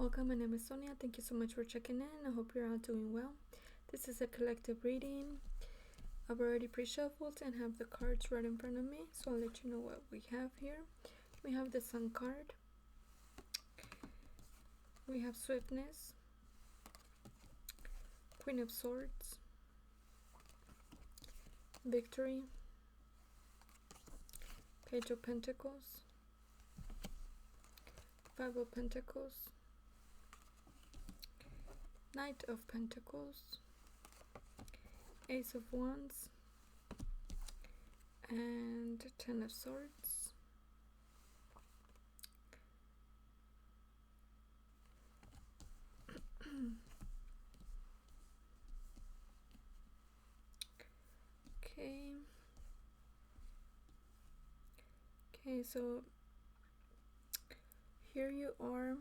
Welcome, my name is Sonia. Thank you so much for checking in. I hope you're all doing well. This is a collective reading. I've already pre-shuffled and have the cards right in front of me, so I'll let you know what we have here. We have the Sun card. We have Swiftness, Queen of Swords, Victory, Page of Pentacles, Five of Pentacles, Knight of Pentacles, Ace of Wands, and Ten of Swords. Okay, so here you are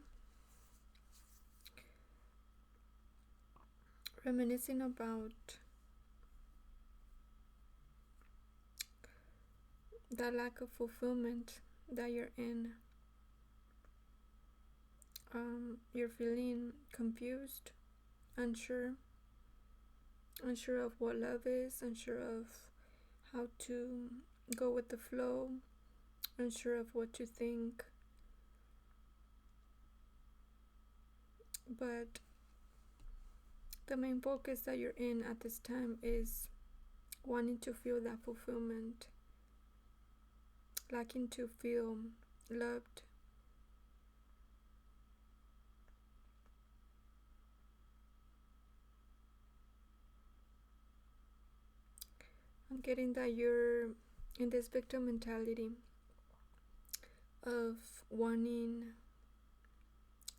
reminiscing about that lack of fulfillment that you're in. You're feeling confused, unsure of what love is, unsure of how to go with the flow, unsure of what to think. But the main focus that you're in at this time is wanting to feel that fulfillment, lacking to feel loved. I'm getting that you're in this victim mentality of wanting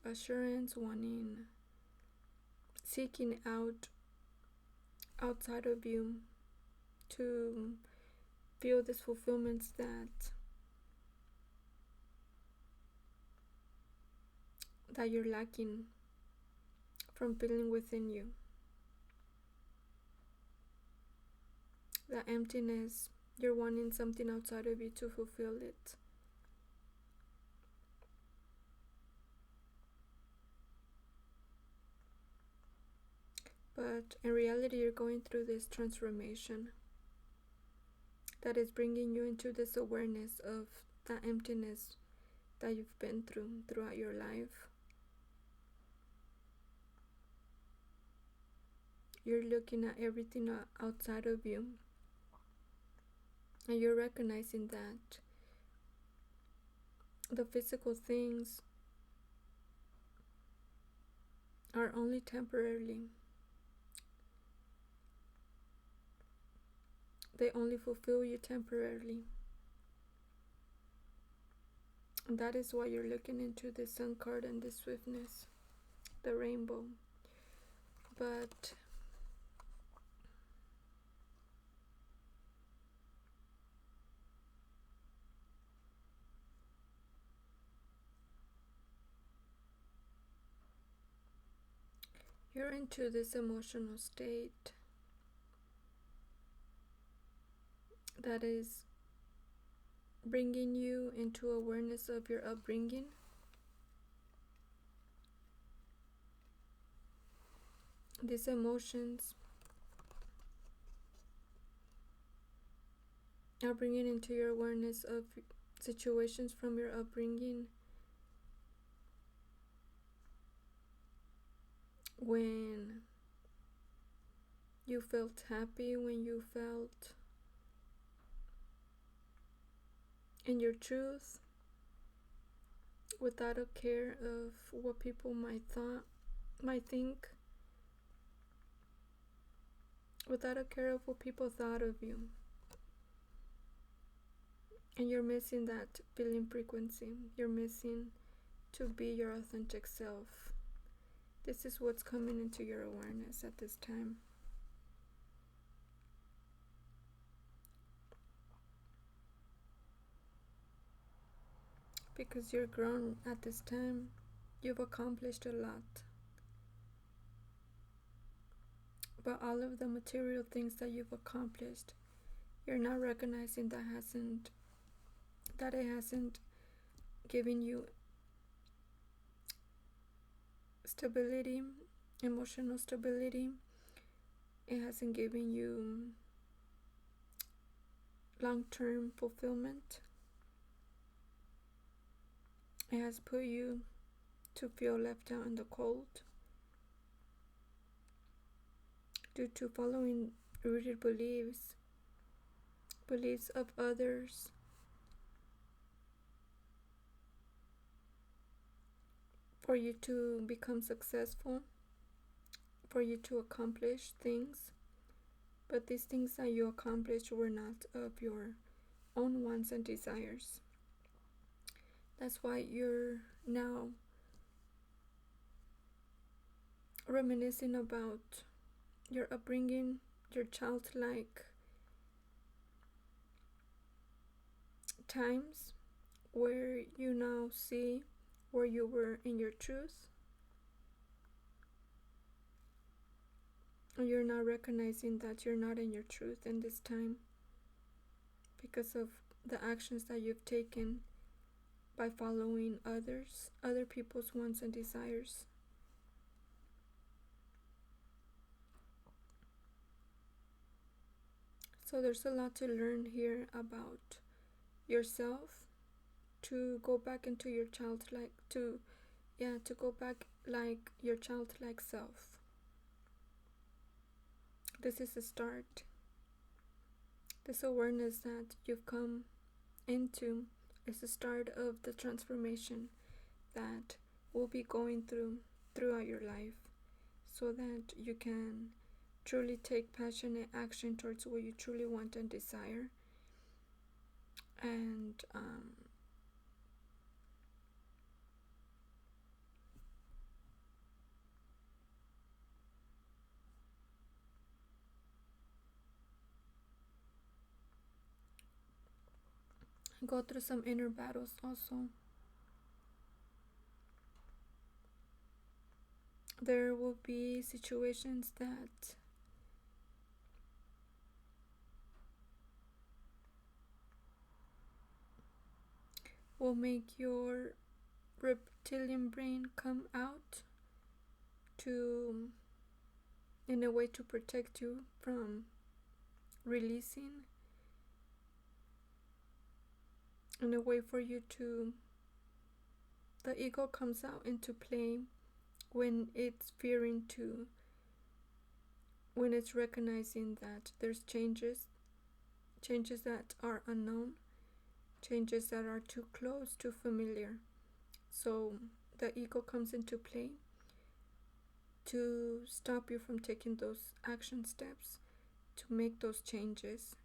assurance, seeking outside of you to feel this fulfillment that you're lacking from feeling within you. That emptiness, you're wanting something outside of you to fulfill it. But in reality, you're going through this transformation that is bringing you into this awareness of that emptiness that you've been throughout your life. You're looking at everything outside of you, and you're recognizing that the physical things are only temporarily. They only fulfill you temporarily. And that is why you're looking into the Sun card and the Swiftness, the rainbow. But you're into this emotional state that is bringing you into awareness of your upbringing. These emotions are bringing into your awareness of situations from your upbringing when you felt happy, when you felt in your truth, without a care of what people might think, without a care of what people thought of you. And you're missing that feeling frequency. You're missing to be your authentic self. This is what's coming into your awareness at this time. Because you're grown at this time, you've accomplished a lot. But all of the material things that you've accomplished, you're not recognizing that it hasn't given you stability, emotional stability. It hasn't given you long-term fulfillment. It has put you to feel left out in the cold due to following rooted beliefs of others, for you to become successful, for you to accomplish things. But these things that you accomplished were not of your own wants and desires. That's why you're now reminiscing about your upbringing, your childlike times, where you now see where you were in your truth. And you're now recognizing that you're not in your truth in this time because of the actions that you've taken by following other people's wants and desires. So there's a lot to learn here about yourself, to go back into your childlike, to go back like your childlike self. This is the start. This awareness that you've come into is the start of the transformation that we'll be going throughout your life, so that you can truly take passionate action towards what you truly want and desire, and go through some inner battles also. There will be situations that will make your reptilian brain come out in a way to protect you from releasing, in a way for you to, the ego comes out into play when it's when it's recognizing that there's changes that are unknown, changes that are too close, too familiar. So the ego comes into play to stop you from taking those action steps to make those changes.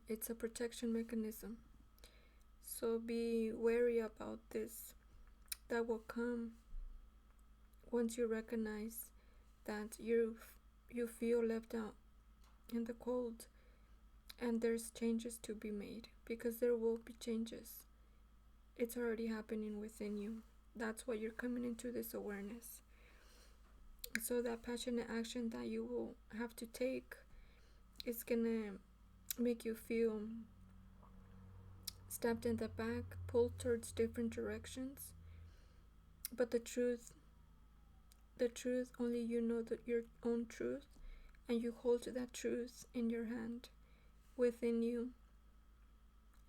It's a protection mechanism. So be wary about this. That will come once you recognize that you feel left out in the cold, and there's changes to be made, because there will be changes. It's already happening within you. That's why you're coming into this awareness. So that passionate action that you will have to take is gonna make you feel stabbed in the back, pulled towards different directions. But the truth, only you know your own truth, and you hold that truth in your hand, within you,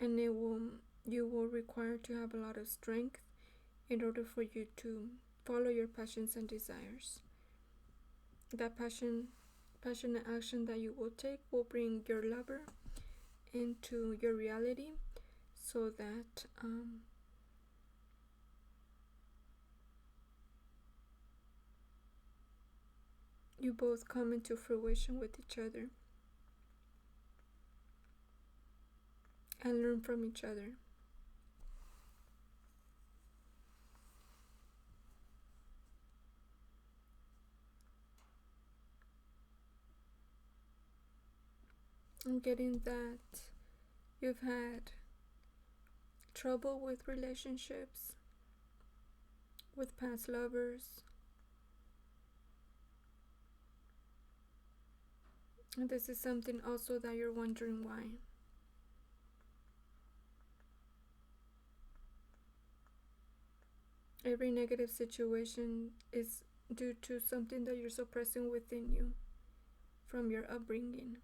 and you will require to have a lot of strength in order for you to follow your passions and desires. That passionate action that you will take will bring your lover into your reality, so that you both come into fruition with each other and learn from each other. I'm getting that you've had trouble with relationships, with past lovers. And this is something also that you're wondering why. Every negative situation is due to something that you're suppressing within you from your upbringing.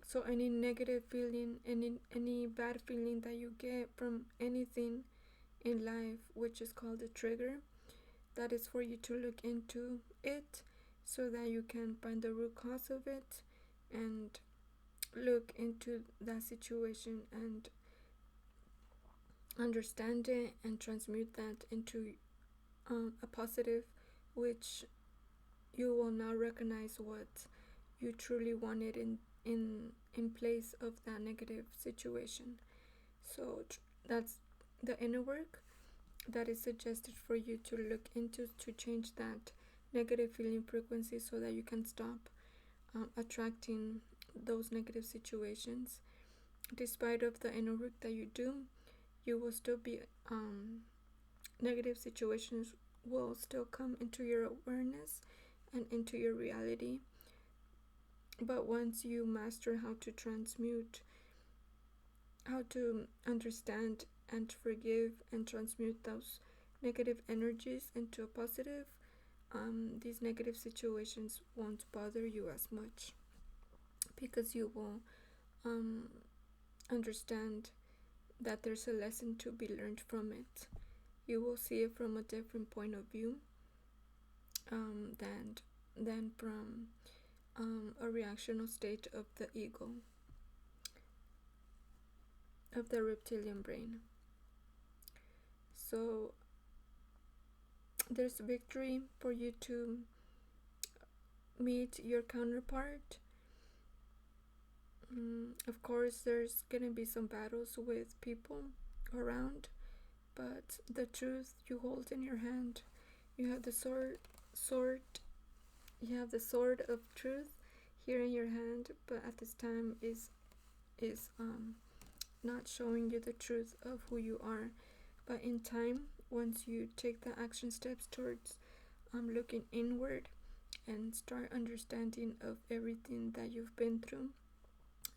So any negative feeling, any bad feeling that you get from anything in life, which is called a trigger, that is for you to look into it so that you can find the root cause of it and look into that situation and understand it and transmute that into a positive, which you will now recognize what you truly wanted in place of that negative situation. So that's the inner work that is suggested for you to look into to change that negative feeling frequency so that you can stop attracting those negative situations. Despite of the inner work that you do, you will still be negative situations will still come into your awareness and into your reality. But once you master how to transmute, how to understand and forgive and transmute those negative energies into a positive, these negative situations won't bother you as much because you will understand that there's a lesson to be learned from it. You will see it from a different point of view than from a reactional state of the ego, of the reptilian brain. So there's victory for you to meet your counterpart. Of course, there's gonna be some battles with people around, but the truth you hold in your hand, you have the you have the sword of truth here in your hand, but at this time is not showing you the truth of who you are. But in time, once you take the action steps towards looking inward and start understanding of everything that you've been through,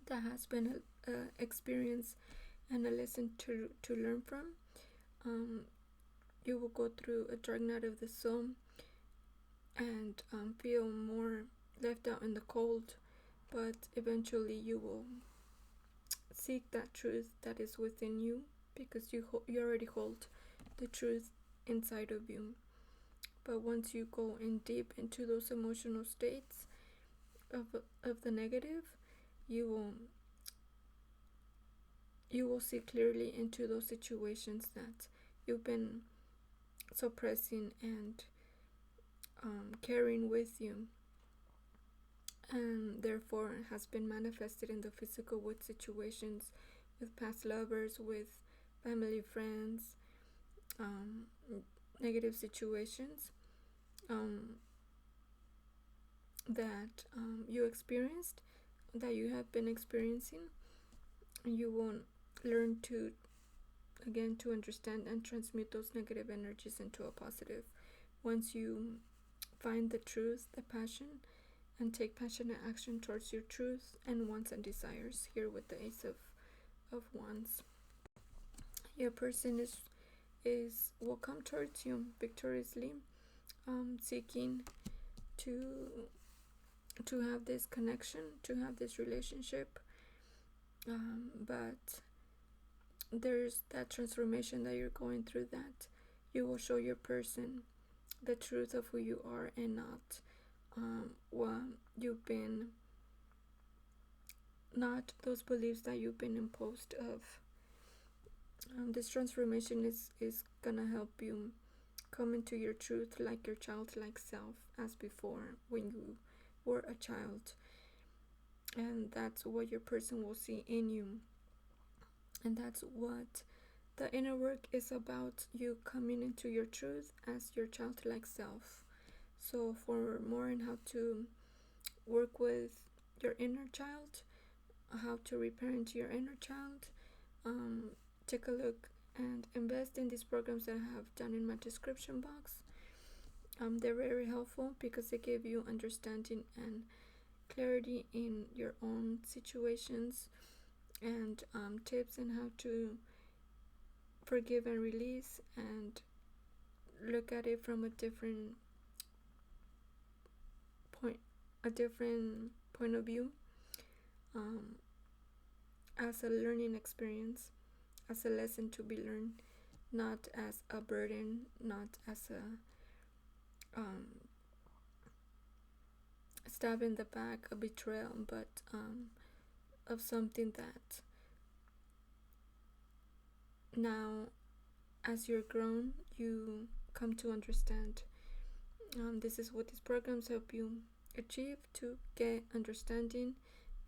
that has been an experience and a lesson to learn from, you will go through a dark night of the soul and feel more left out in the cold, but eventually you will seek that truth that is within you because you already hold the truth inside of you. But once you go in deep into those emotional states of the negative, you will see clearly into those situations that you've been suppressing and carrying with you, and therefore has been manifested in the physical with situations with past lovers, with family, friends, negative situations that you experienced, that you have been experiencing. You won't learn to understand and transmute those negative energies into a positive once you find the truth, the passion, and take passionate action towards your truth and wants and desires. Here with the Ace of Wands, your person will come towards you victoriously, seeking to have this connection, to have this relationship, but there's that transformation that you're going through, that you will show your person the truth of who you are and not what you've been, not those beliefs that you've been imposed of. This transformation is gonna help you come into your truth like your childlike self as before when you were a child, and that's what your person will see in you, and that's what the inner work is about, you coming into your truth as your childlike self. So for more on how to work with your inner child, how to reparent your inner child, take a look and invest in these programs that I have done in my description box. They're very helpful because they give you understanding and clarity in your own situations, and tips on how to forgive and release, and look at it from a different point of view, as a learning experience, as a lesson to be learned, not as a burden, not as a stab in the back, a betrayal, but of something that now, as you're grown, you come to understand. This is what these programs help you achieve, to get understanding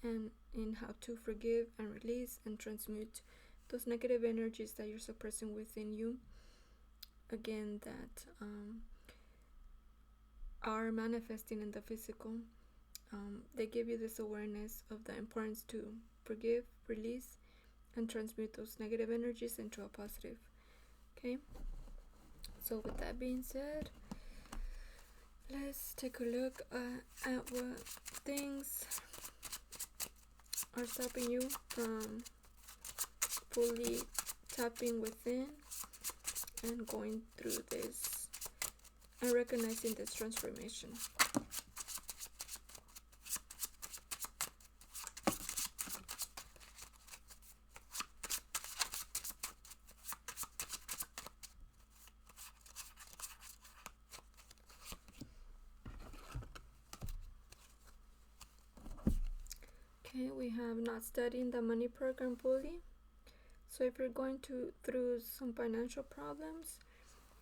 and in how to forgive and release and transmute those negative energies that you're suppressing within you, again, that are manifesting in the physical. They give you this awareness of the importance to forgive, release, and transmute those negative energies into a positive. Okay, so with that being said, let's take a look at what things are stopping you from fully tapping within and going through this and recognizing this transformation. Okay, we have not studying the money program fully. So if you're going through some financial problems,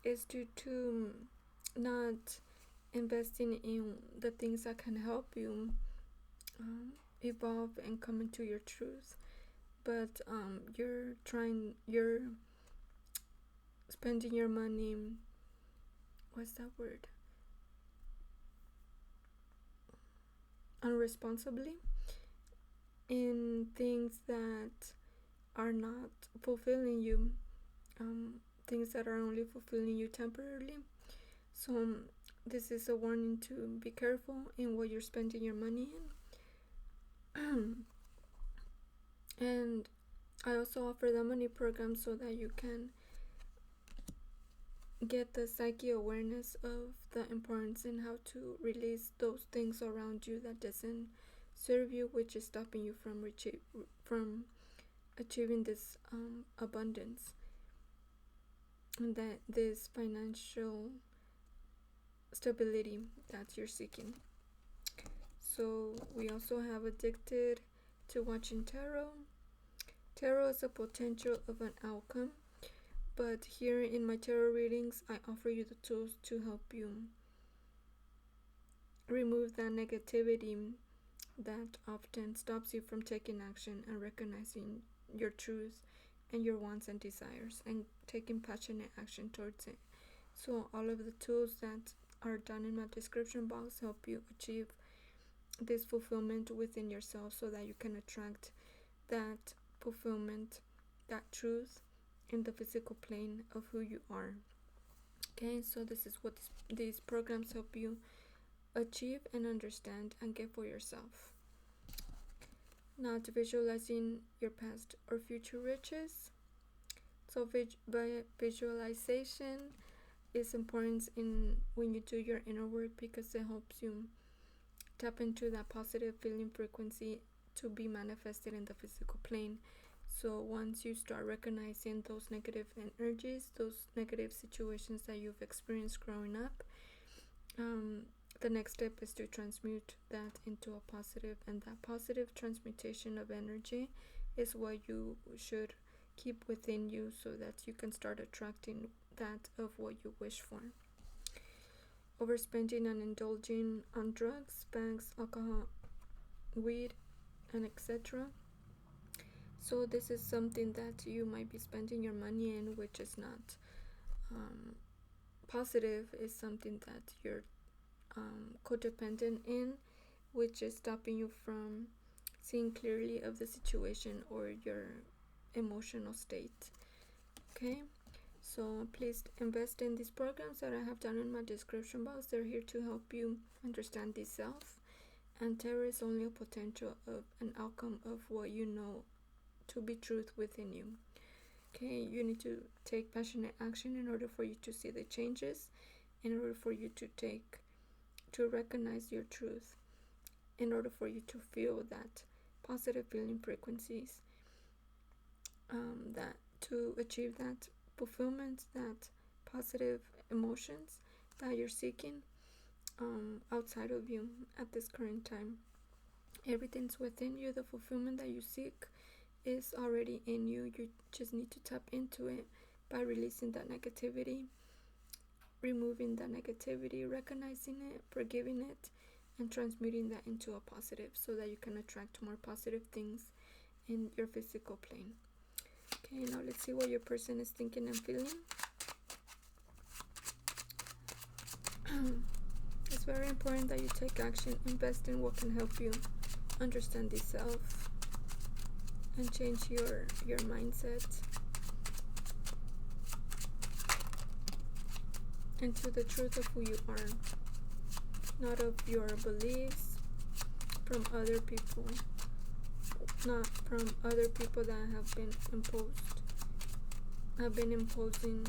it's due to not investing in the things that can help you evolve and come into your truth. But you're spending your money, what's that word? Unresponsibly, in things that are not fulfilling you, things that are only fulfilling you temporarily. So this is a warning to be careful in what you're spending your money in. And I also offer the money program so that you can get the psyche awareness of the importance in how to release those things around you that doesn't serve you, which is stopping you from achieving this abundance and that this financial stability that you're seeking. So we also have addicted to watching tarot. Tarot is a potential of an outcome, but here in my tarot readings, I offer you the tools to help you remove that negativity that often stops you from taking action and recognizing your truth and your wants and desires and taking passionate action towards it. So all of the tools that are done in my description box help you achieve this fulfillment within yourself so that you can attract that fulfillment, that truth in the physical plane of who you are. Okay, so this is what these programs help you achieve and understand and get for yourself. Not visualizing your past or future riches. So visualization is important when you do your inner work, because it helps you tap into that positive feeling frequency to be manifested in the physical plane. So once you start recognizing those negative energies, those negative situations that you've experienced growing up, the next step is to transmute that into a positive, and that positive transmutation of energy is what you should keep within you so that you can start attracting that of what you wish for. Overspending and indulging on drugs, banks, alcohol, weed, and etc. So this is something that you might be spending your money in, which is not positive, is something that you're codependent in, which is stopping you from seeing clearly of the situation or your emotional state. Okay, so please invest in these programs that I have done in my description box. They're here to help you understand the self, and tarot is only a potential of an outcome of what you know to be truth within you. Okay, you need to take passionate action in order for you to see the changes, in order for you to recognize your truth, in order for you to feel that positive feeling frequencies, that to achieve that fulfillment, that positive emotions that you're seeking outside of you at this current time. Everything's within you. The fulfillment that you seek is already in you. You just need to tap into it by releasing that negativity, removing that negativity, recognizing it, forgiving it, and transmuting that into a positive so that you can attract more positive things in your physical plane. Okay, now let's see what your person is thinking and feeling. It's very important that you take action, invest in what can help you understand the self and change your mindset into the truth of who you are, not of your beliefs from other people, not from other people that have been imposing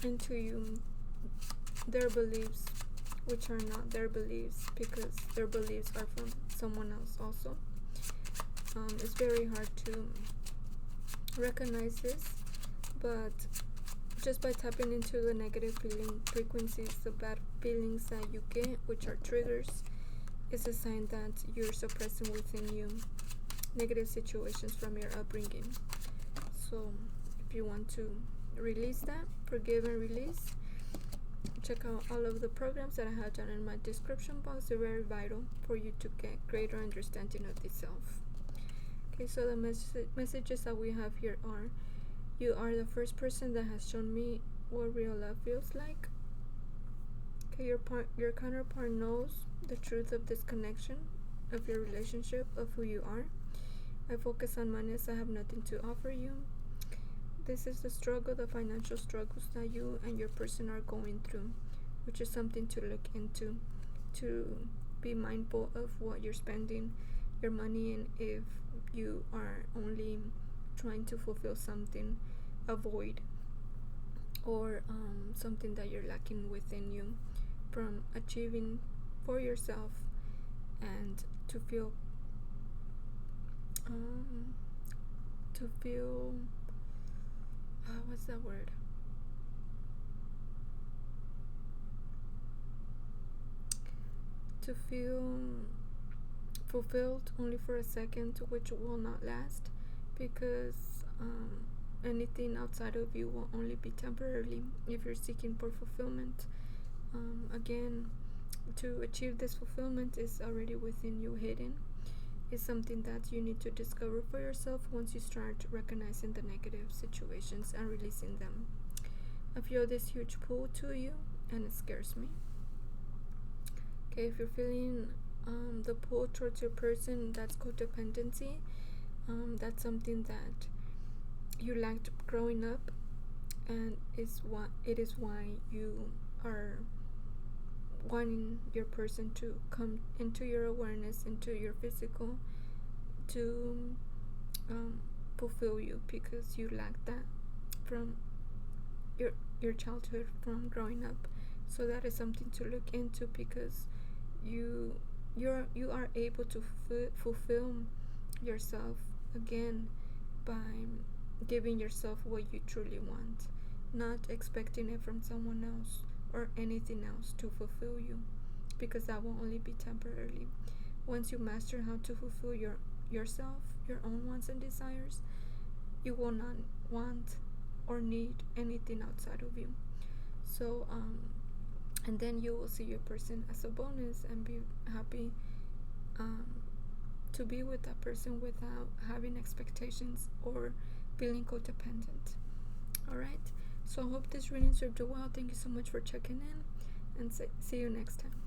into you their beliefs, which are not their beliefs, because their beliefs are from someone else also. It's very hard to recognize this, but just by tapping into the negative feeling frequencies, the bad feelings that you get, which are triggers, is a sign that you're suppressing within you negative situations from your upbringing. So if you want to release that, forgive and release, check out all of the programs that I have done in my description box. They're very vital for you to get greater understanding of the self. Okay, so the messages that we have here are: you are the first person that has shown me what real love feels like. Okay, your counterpart knows the truth of this connection, of your relationship, of who you are. I focus on money as I have nothing to offer you. This is the struggle, the financial struggles that you and your person are going through, which is something to look into, to be mindful of what you're spending your money in. If you are only trying to fulfill something, a void, or something that you're lacking within you from achieving for yourself, and to feel what's that word? To feel fulfilled only for a second, which will not last, because anything outside of you will only be temporarily if you're seeking for fulfillment. Again, to achieve this fulfillment is already within you, hidden. It's something that you need to discover for yourself once you start recognizing the negative situations and releasing them. I feel this huge pull to you, and it scares me. Okay, if you're feeling the pull towards your person, that's codependency. That's something that you lacked growing up, and it is why you are wanting your person to come into your awareness, into your physical, to fulfill you, because you lack that from your childhood, from growing up. So that is something to look into, because you are able to fulfill yourself again by giving yourself what you truly want, not expecting it from someone else or anything else to fulfill you, because that will only be temporarily. Once you master how to fulfill yourself, your own wants and desires, you will not want or need anything outside of you. So and then you will see your person as a bonus and be happy to be with that person without having expectations or feeling codependent. Alright, so I hope this reading served you well. Thank you so much for checking in, and see you next time.